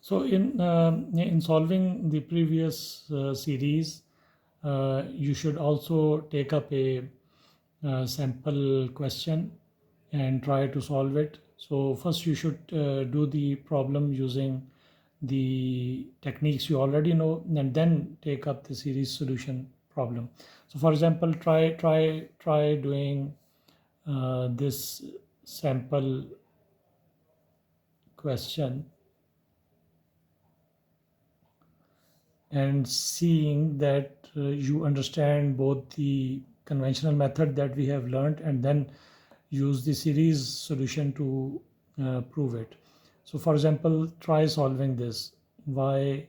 So in solving the previous series, you should also take up a sample question and try to solve it. So first you should do the problem using the techniques you already know, and then take up the series solution problem. So for example, try doing this sample question and seeing that you understand both the conventional method that we have learned and then use the series solution to prove it. So for example, try solving this y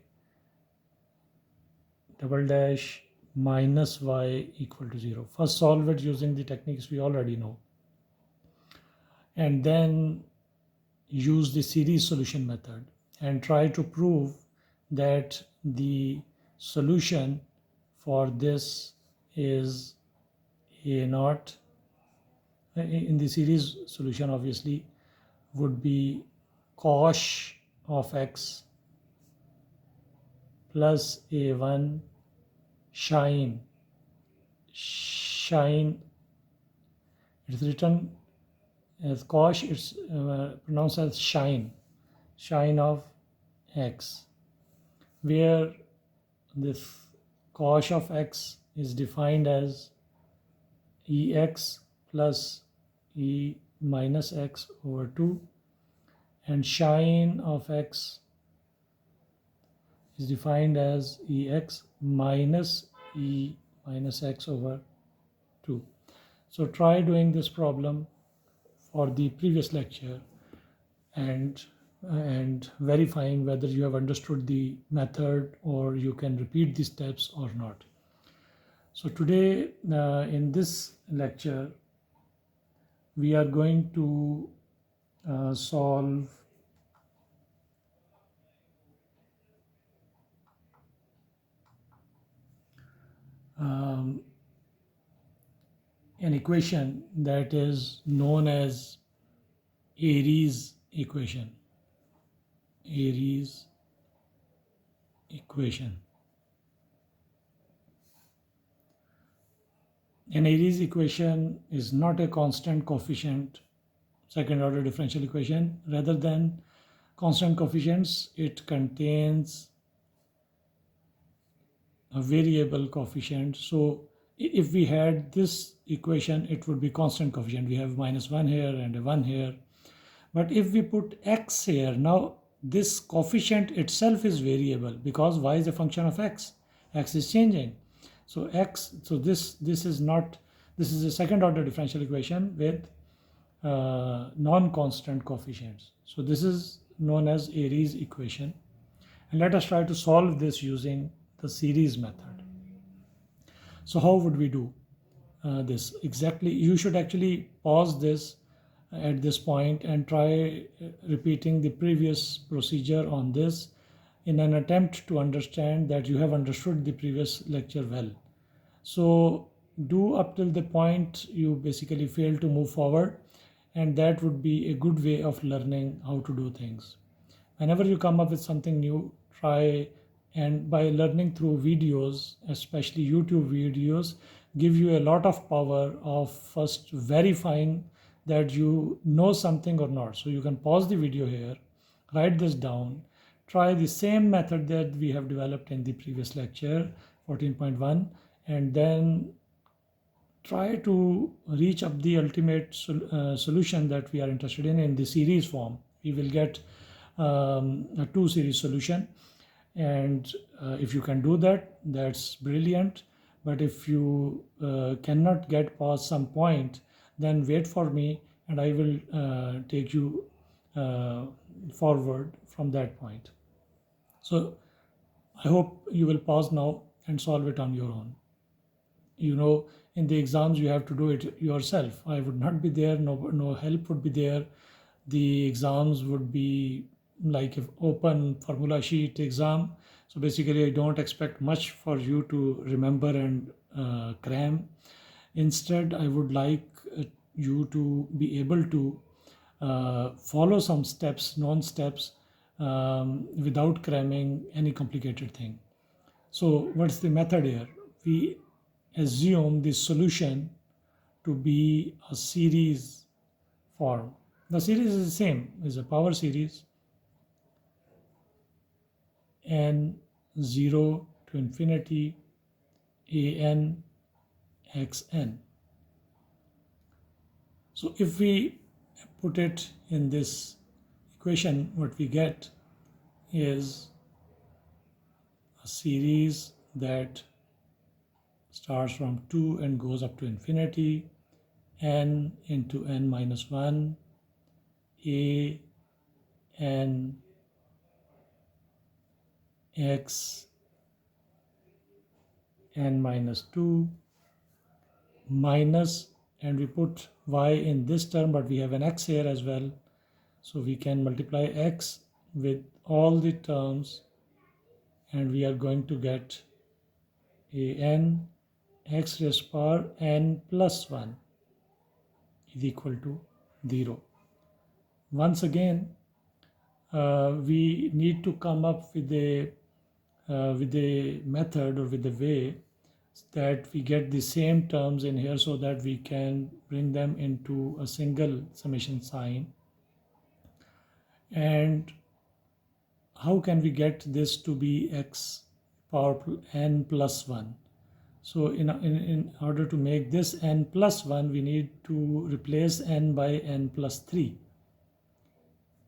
double dash minus y equal to 0. First solve it using the techniques we already know, and then use the series solution method and try to prove that the solution for this is a naught. In the series solution obviously would be cosh of x plus a1 shine. It's written as cosh, it's pronounced as shine of x, where this cosh of x is defined as ex plus e minus x over 2, and shine of x is defined as ex minus e minus x over 2. So try doing this problem for the previous lecture and verifying whether you have understood the method or you can repeat the steps or not. So today in this lecture we are going to solve an equation that is known as Airy's equation. Airy's equation. An Airy's equation is not a constant coefficient second order differential equation. Rather than constant coefficients, it contains a variable coefficient. So if we had this equation, it would be constant coefficient. We have minus 1 here and a 1 here. But if we put x here, now this coefficient itself is variable because y is a function of x. X is changing. So this is not, this is a second order differential equation with non-constant coefficients. So this is known as Airy's equation. And let us try to solve this using the series method. So how would we do this exactly? You should actually pause this at this point and try repeating the previous procedure on this in an attempt to understand that you have understood the previous lecture well. So do up till the point you basically fail to move forward, and that would be a good way of learning how to do things. Whenever you come up with something new, try, and by learning through videos, especially YouTube videos, give you a lot of power of first verifying that you know something or not. So you can pause the video here, write this down, try the same method that we have developed in the previous lecture 14.1, and then try to reach up the ultimate solution that we are interested in the series form. We will get a 2 series solution, and if you can do that, that's brilliant. But if you cannot get past some point, then wait for me and I will take you forward from that point. So I hope you will pause now and solve it on your own. You know, in the exams you have to do it yourself. I would not be there, no help would be there. The exams would be like an open formula sheet exam. So basically I don't expect much for you to remember and cram. Instead, I would like you to be able to follow some steps, known steps, without cramming any complicated thing. So what's the method here? We assume the solution to be a series form. The series is the same, is a power series n0 to infinity an xn. So if we put it in this equation, what we get is a series that starts from 2 and goes up to infinity, n into n minus 1, a n x n minus 2 minus, and we put y in this term, but we have an x here as well, so we can multiply x with all the terms, and we are going to get a n x raised to power n plus 1 is equal to 0. Once again, we need to come up with a method or with a way that we get the same terms in here so that we can bring them into a single summation sign. And how can we get this to be x power n plus 1? So in order to make this n plus 1, we need to replace n by n plus 3.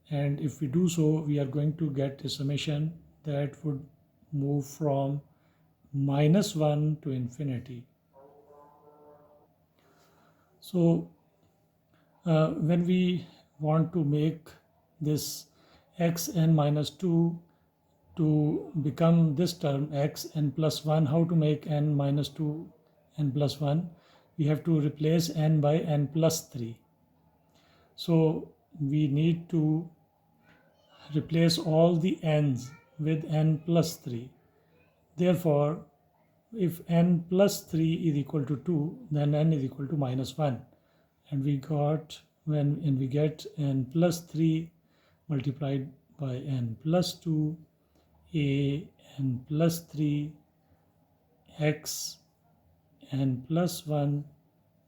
And if we do so, we are going to get a summation that would move from minus 1 to infinity. So when we want to make this xn minus 2 to become this term xn plus 1, how to make n minus 2 n plus 1? We have to replace n by n plus 3. So we need to replace all the n's with n plus 3. Therefore, if n plus 3 is equal to 2, then n is equal to minus 1. And we get n plus 3 multiplied by n plus 2, a n plus 3 x n plus 1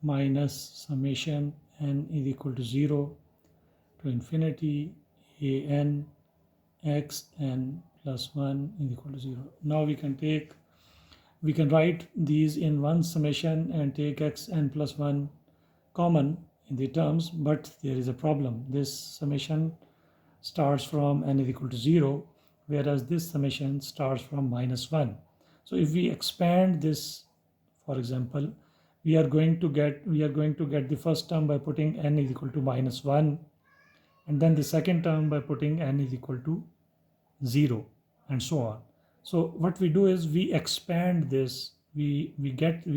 minus summation n is equal to 0 to infinity a n x n plus 1 is equal to 0. Now we can write these in one summation and take x n plus 1 common in the terms, but there is a problem. This summation starts from n is equal to 0, whereas this summation starts from minus 1. So if we expand this, for example, we are going to get the first term by putting n is equal to minus 1, and then the second term by putting n is equal to 0, and so on. So what we do is we expand this, we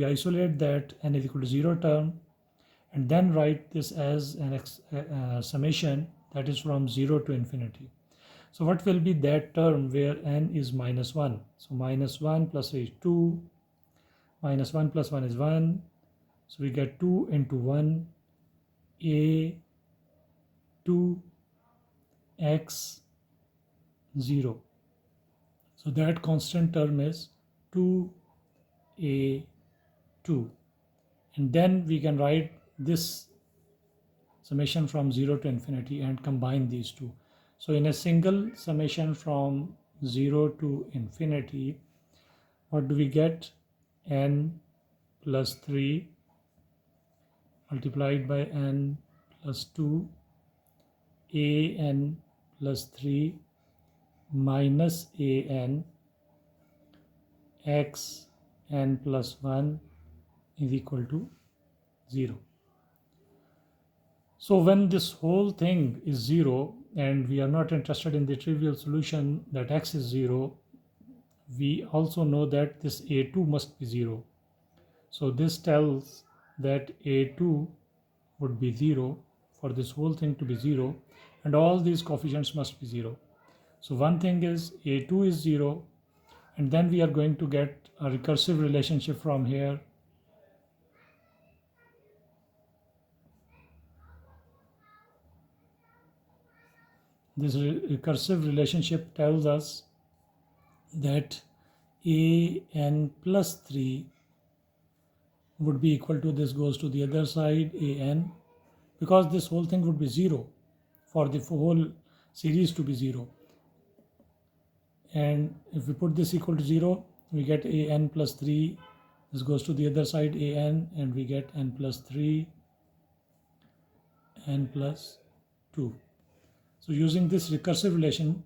isolate that n is equal to 0 term, and then write this as an summation that is from 0 to infinity. So what will be that term where n is minus 1? So minus 1 plus a is 2, minus 1 plus 1 is 1, so we get 2 into 1, a 2 x 0. So that constant term is 2a 2, and then we can write this summation from 0 to infinity and combine these two. So in a single summation from 0 to infinity, what do we get? N plus 3 multiplied by n plus 2, a n plus 3 minus a n x n plus 1 is equal to 0. So when this whole thing is 0 and we are not interested in the trivial solution that x is 0, we also know that this a2 must be 0. So this tells that a2 would be 0 for this whole thing to be 0, and all these coefficients must be 0. So one thing is a2 is 0, and then we are going to get a recursive relationship from here. this recursive relationship tells us that an plus 3 would be equal to, this goes to the other side, an, because this whole thing would be 0 for the whole series to be 0. And if we put this equal to 0, we get an plus 3. This goes to the other side, an, and we get n plus 3, n plus 2. So using this recursive relation,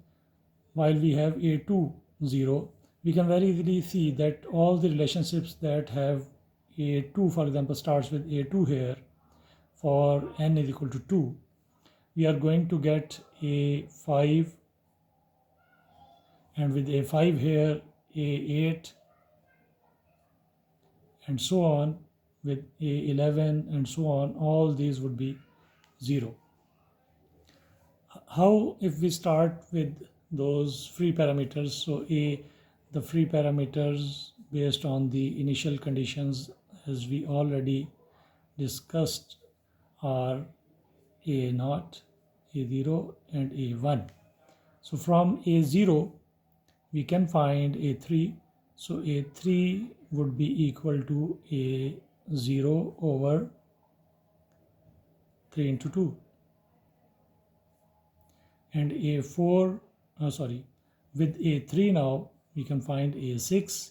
while we have a2, 0, we can very easily see that all the relationships that have a2, for example, starts with a2 here, for n is equal to 2, we are going to get a5, and with a5 here, a8, and so on, with a11 and so on, all these would be 0. How if we start with those free parameters? So the free parameters based on the initial conditions, as we already discussed, are a0, a0, and a1. So from a0 we can find a3. So a3 would be equal to a0 over 3 into 2, and a4, with a3 now we can find a6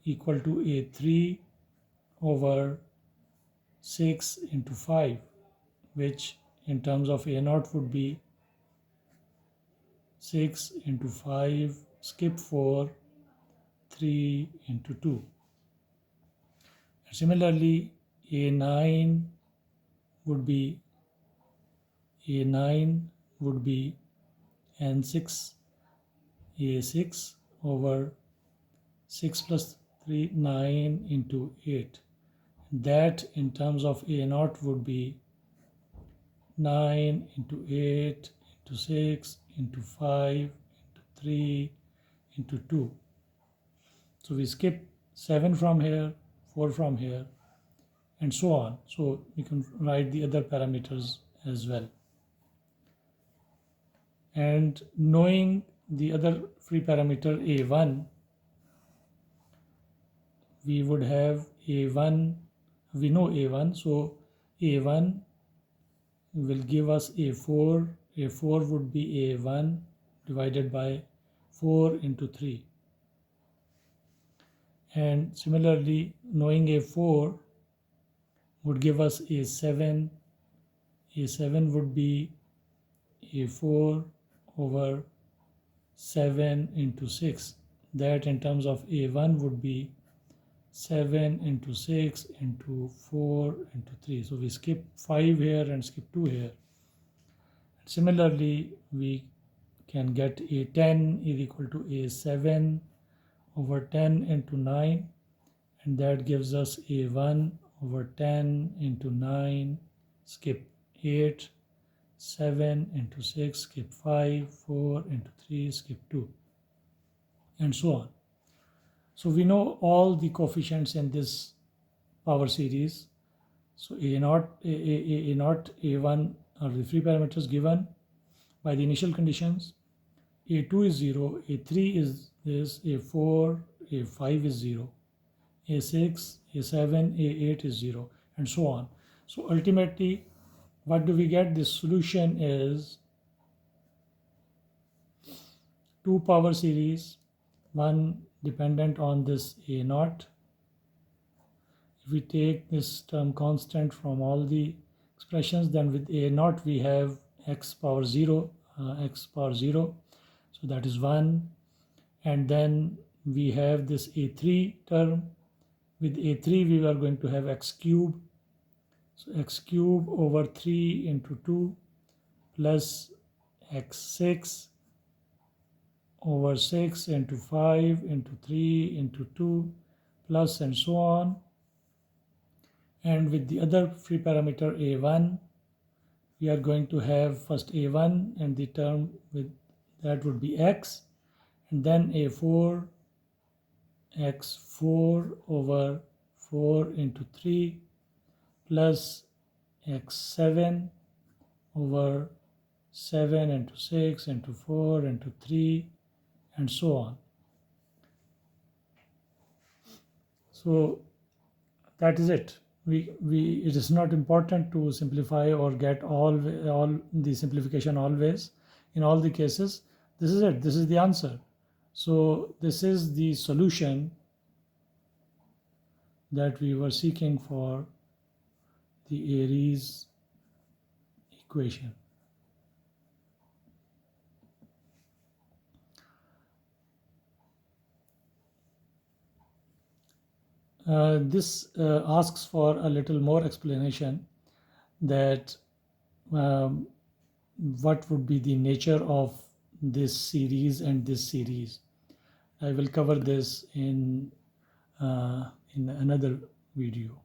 equal to a3 over 6 into 5, which in terms of a0 would be 6 into 5, skip 4, 3 into 2. And similarly, a9 would be n6, a6 over 6 plus 3, 9 into 8. That in terms of a0 would be 9 into 8 into 6 into 5 into 3 into 2. So we skip 7 from here, 4 from here, and so on. So we can write the other parameters as well. And knowing the other free parameter a1, we would have a1, we know a1, so a1 will give us a4. A4 would be a1 divided by 4 into 3. And similarly, knowing a4 would give us a7. A7 would be a4 over 7 into 6. That in terms of a1 would be 7 into 6 into 4 into 3. So we skip 5 here and skip 2 here. Similarly, we can get a10 is equal to a7 over 10 into 9, and that gives us a1 over 10 into 9, skip 8, 7 into 6, skip 5, 4 into 3, skip 2, and so on. So we know all the coefficients in this power series. So a0, a1 are the free parameters given by the initial conditions. a2 is 0, a3 is this, a4, a5 is 0, a6, a7, a8 is 0, and so on. So ultimately, what do we get? This solution is two power series, one dependent on this a0. If we take this term constant from all the expressions, then with a0 we have x power 0, so that is 1. And then we have this a3 term. With a3 we are going to have x cube, so x cube over 3 into 2 plus x6 over 6 into 5 into 3 into 2 plus, and so on. And with the other free parameter a1, we are going to have first a1, and the term with that would be x, and then a4, x4 over 4 into 3 plus x7 over 7 into 6 into 4 into 3 and so on. So that is it. It is not important to simplify or get all the simplification always in all the cases. This is it. This is the answer. So this is the solution that we were seeking for the Aries equation. This asks for a little more explanation that what would be the nature of this series and this series. I will cover this in another video.